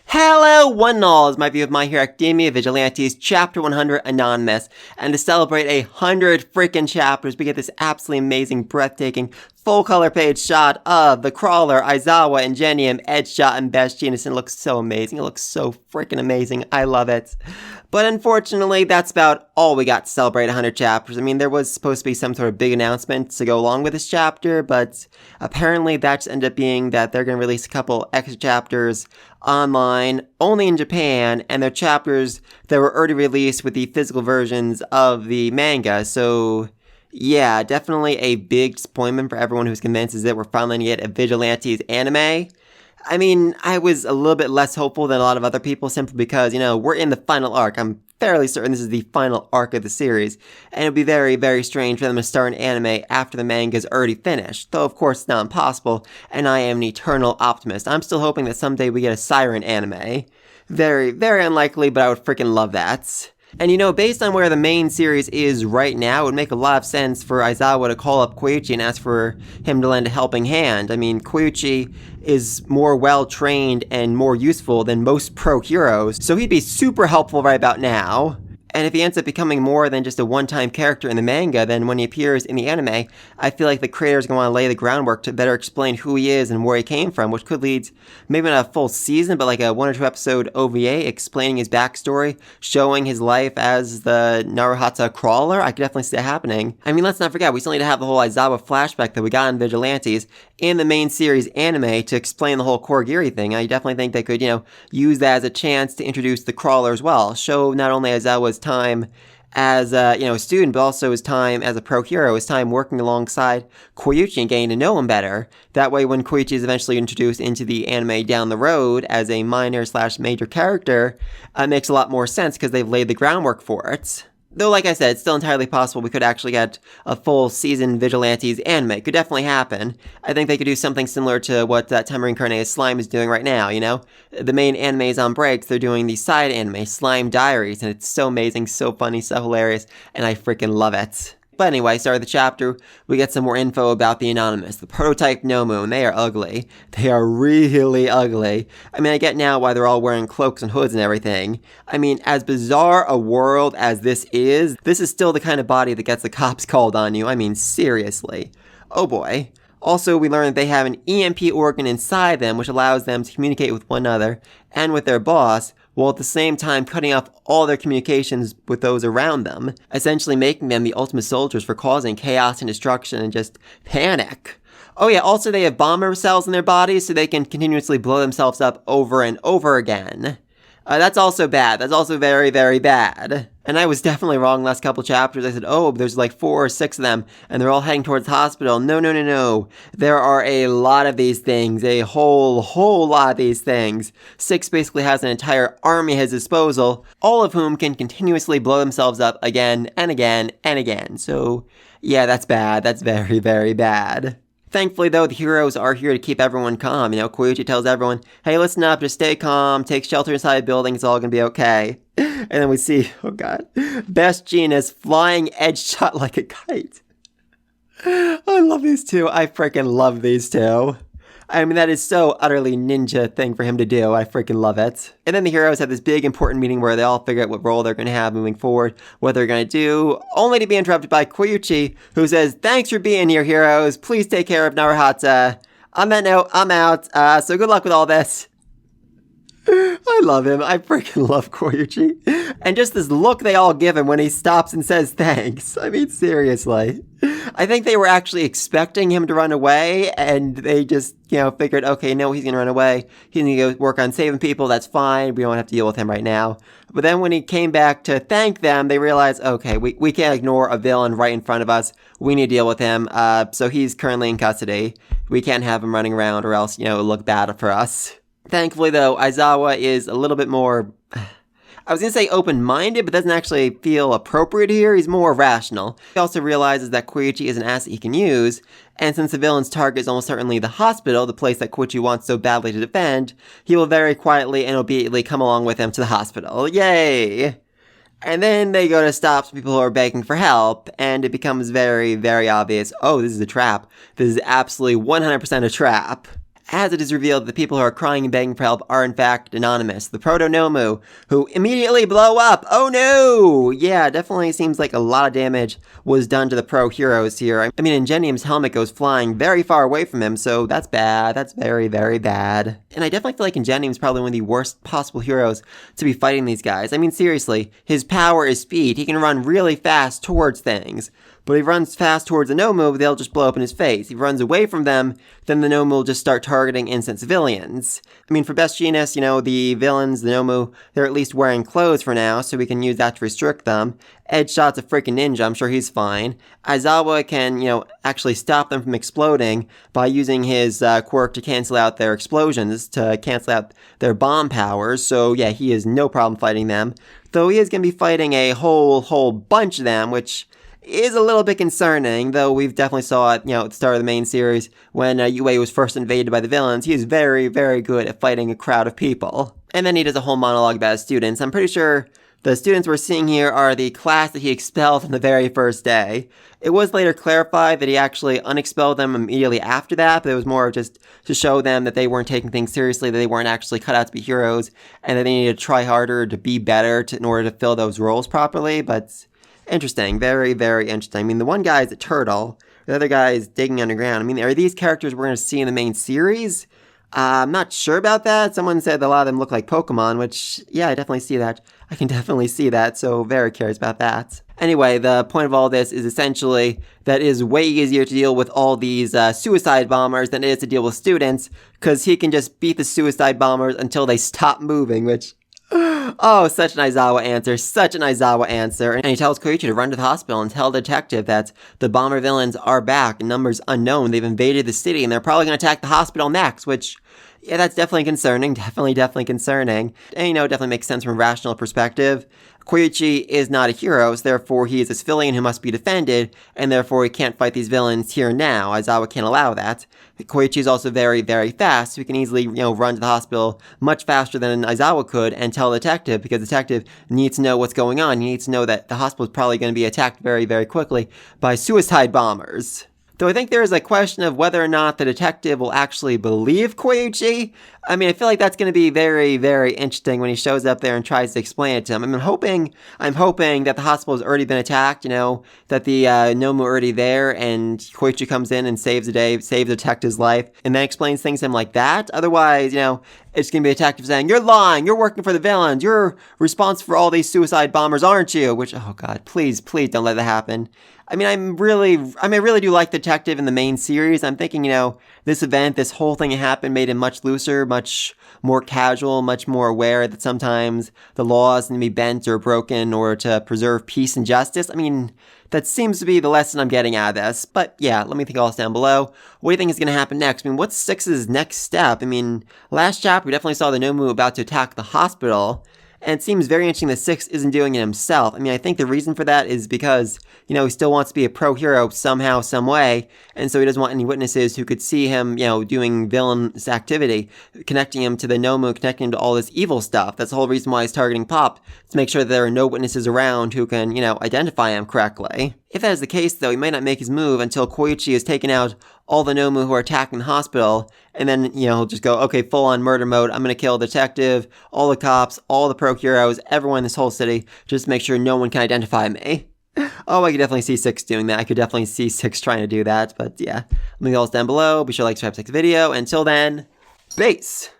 Hello, one and all, is my view of My Hero Academia Vigilantes Chapter 100 Anonymous, and to celebrate 100 freaking chapters, we get this absolutely amazing, breathtaking, full-color page shot of the Crawler, Aizawa, Ingenium, Edgeshot, and Best Genius, and it looks so amazing. It looks so freaking amazing. I love it. But unfortunately, that's about all we got to celebrate 100 chapters. I mean, there was supposed to be some sort of big announcement to go along with this chapter, but apparently that just ended up being that they're going to release a couple extra chapters online, only in Japan, and they're chapters that were already released with the physical versions of the manga, so yeah, definitely a big disappointment for everyone who's convinced that we're finally going to get a Vigilantes anime. I mean, I was a little bit less hopeful than a lot of other people simply because, we're in the final arc. I'm fairly certain this is the final arc of the series, and it would be very, very strange for them to start an anime after the manga is already finished, though of course it's not impossible, and I am an eternal optimist. I'm still hoping that someday we get a Siren anime. Very, very unlikely, but I would freaking love that. And based on where the main series is right now, it would make a lot of sense for Aizawa to call up Koichi and ask for him to lend a helping hand. I mean, Koichi is more well-trained and more useful than most pro heroes, so he'd be super helpful right about now. And if he ends up becoming more than just a one-time character in the manga, then when he appears in the anime, I feel like the creators are going to want to lay the groundwork to better explain who he is and where he came from, which could lead maybe not a full season, but like a 1 or 2 episode OVA explaining his backstory, showing his life as the Naruhata Crawler. I could definitely see that happening. I mean, let's not forget, we still need to have the whole Aizawa flashback that we got in Vigilantes in the main series anime to explain the whole Korigiri thing. I definitely think they could, use that as a chance to introduce the Crawler as well. Show not only Aizawa's time as a student, but also his time as a pro hero, his time working alongside Koichi and getting to know him better. That way, when Koichi is eventually introduced into the anime down the road as a minor/major character, it makes a lot more sense because they've laid the groundwork for it. Though, like I said, it's still entirely possible we could actually get a full season Vigilantes anime. It could definitely happen. I think they could do something similar to what Time Reincarnated Slime is doing right now, The main anime is on breaks, they're doing the side anime, Slime Diaries, and it's so amazing, so funny, so hilarious, and I freaking love it. But anyway, start of the chapter, we get some more info about the Anonymous, the proto-Nomu, and they are ugly. They are really ugly. I mean, I get now why they're all wearing cloaks and hoods and everything. I mean, as bizarre a world as this is still the kind of body that gets the cops called on you. I mean, seriously. Oh boy. Also, we learn that they have an EMP organ inside them, which allows them to communicate with one another and with their boss, while at the same time cutting off all their communications with those around them, essentially making them the ultimate soldiers for causing chaos and destruction and just panic. Oh yeah, also they have bomber cells in their bodies so they can continuously blow themselves up over and over again. That's also bad. That's also very, very bad. And I was definitely wrong last couple chapters. I said, oh, there's like 4 or 6 of them, and they're all heading towards the hospital. No. There are a lot of these things. A whole lot of these things. 6 basically has an entire army at his disposal, all of whom can continuously blow themselves up again and again and again. So, yeah, that's bad. That's very, very bad. Thankfully, though, the heroes are here to keep everyone calm. Koichi tells everyone, hey, listen up, just stay calm, take shelter inside a building, it's all gonna be okay. And then we see, oh god, Best Genius flying Edgeshot like a kite. I love these two. I freaking love these two. I mean, that is so utterly ninja thing for him to do. I freaking love it. And then the heroes have this big important meeting where they all figure out what role they're going to have moving forward, what they're going to do, only to be interrupted by Koichi, who says, thanks for being here, heroes. Please take care of Naruhata. On that note, I'm out. So good luck with all this. I love him. I freaking love Koichi. And just this look they all give him when he stops and says thanks. I mean, seriously. I think they were actually expecting him to run away, and they just, figured, okay, no, he's going to run away. He's going to go work on saving people. That's fine. We don't have to deal with him right now. But then when he came back to thank them, they realized, okay, we can't ignore a villain right in front of us. We need to deal with him. So he's currently in custody. We can't have him running around or else, it'll look bad for us. Thankfully, though, Aizawa is a little bit more, I was going to say open-minded, but doesn't actually feel appropriate here. He's more rational. He also realizes that Koichi is an asset he can use, and since the villain's target is almost certainly the hospital, the place that Koichi wants so badly to defend, he will very quietly and obediently come along with him to the hospital. Yay! And then they go to stop some people who are begging for help, and it becomes very, very obvious, oh, this is a trap. This is absolutely 100% a trap. as it is revealed that the people who are crying and begging for help are in fact anonymous, the proto-Nomu, who immediately blow up. Oh no! Yeah, definitely seems like a lot of damage was done to the pro-heroes here. I mean, Ingenium's helmet goes flying very far away from him, so that's bad. That's very, very bad. And I definitely feel like Ingenium's probably one of the worst possible heroes to be fighting these guys. I mean, seriously, his power is speed. He can run really fast towards things. But if he runs fast towards the Nomu, they'll just blow up in his face. If he runs away from them, then the Nomu will just start targeting innocent civilians. I mean, for Best Genus, the villains, the Nomu, they're at least wearing clothes for now, so we can use that to restrict them. Edgeshot's a freaking ninja, I'm sure he's fine. Aizawa can, actually stop them from exploding by using his quirk to cancel out their explosions, to cancel out their bomb powers, so yeah, he has no problem fighting them. Though he is going to be fighting a whole bunch of them, which is a little bit concerning, though we've definitely saw it, at the start of the main series when UA was first invaded by the villains. He is very, very good at fighting a crowd of people. And then he does a whole monologue about his students. I'm pretty sure the students we're seeing here are the class that he expelled from the very first day. It was later clarified that he actually unexpelled them immediately after that, but it was more just to show them that they weren't taking things seriously, that they weren't actually cut out to be heroes, and that they needed to try harder to be better in order to fill those roles properly, but interesting. Very, very interesting. I mean, the one guy is a turtle. The other guy is digging underground. I mean, are these characters we're going to see in the main series? I'm not sure about that. Someone said a lot of them look like Pokemon, which, yeah, I definitely see that. I can definitely see that, so very curious about that. Anyway, the point of all this is essentially that it is way easier to deal with all these suicide bombers than it is to deal with students, because he can just beat the suicide bombers until they stop moving, which... Oh, such an Aizawa answer, such an Aizawa answer. And he tells Koichi to run to the hospital and tell the detective that the bomber villains are back in numbers unknown. They've invaded the city and they're probably going to attack the hospital next, which, yeah, that's definitely concerning. Definitely concerning. And, definitely makes sense from a rational perspective. Koichi is not a hero, so therefore he is a civilian who must be defended, and therefore he can't fight these villains here and now. Aizawa can't allow that. Koichi is also very, very fast, so he can easily, run to the hospital much faster than Aizawa could and tell the detective, because the detective needs to know what's going on. He needs to know that the hospital is probably going to be attacked very, very quickly by suicide bombers. Though I think there is a question of whether or not the detective will actually believe Koichi. I mean, I feel like that's going to be very, very interesting when he shows up there and tries to explain it to him. I'm hoping that the hospital has already been attacked, that the Nomu are already there, and Koichi comes in and saves the day, saves the detective's life, and then explains things to him like that. Otherwise, it's going to be a detective saying, "You're lying, you're working for the villains, you're responsible for all these suicide bombers, aren't you?" Which, oh god, please don't let that happen. I mean, I really do like the detective in the main series. I'm thinking, this event, this whole thing that happened made him much looser, much more casual, much more aware that sometimes the laws need to be bent or broken in order to preserve peace and justice. I mean, that seems to be the lesson I'm getting out of this. But yeah, let me think all this down below. What do you think is going to happen next? I mean, what's Six's next step? I mean, last chapter, we definitely saw the Nomu about to attack the hospital. And it seems very interesting that Six isn't doing it himself. I mean, I think the reason for that is because, he still wants to be a pro-hero somehow, some way, and so he doesn't want any witnesses who could see him, doing villainous activity, connecting him to the Nomu, connecting him to all this evil stuff. That's the whole reason why he's targeting Pop, to make sure that there are no witnesses around who can, identify him correctly. If that is the case, though, he might not make his move until Koichi has taken out all the Nomu who are attacking the hospital, and then, he'll just go, okay, full-on murder mode, I'm gonna kill the detective, all the cops, all the pro-heroes, everyone in this whole city, just to make sure no one can identify me. Oh, I could definitely see Six doing that. I could definitely see Six trying to do that, but yeah. Let me know all this down below. Be sure to like, subscribe, like the video. Until then, peace!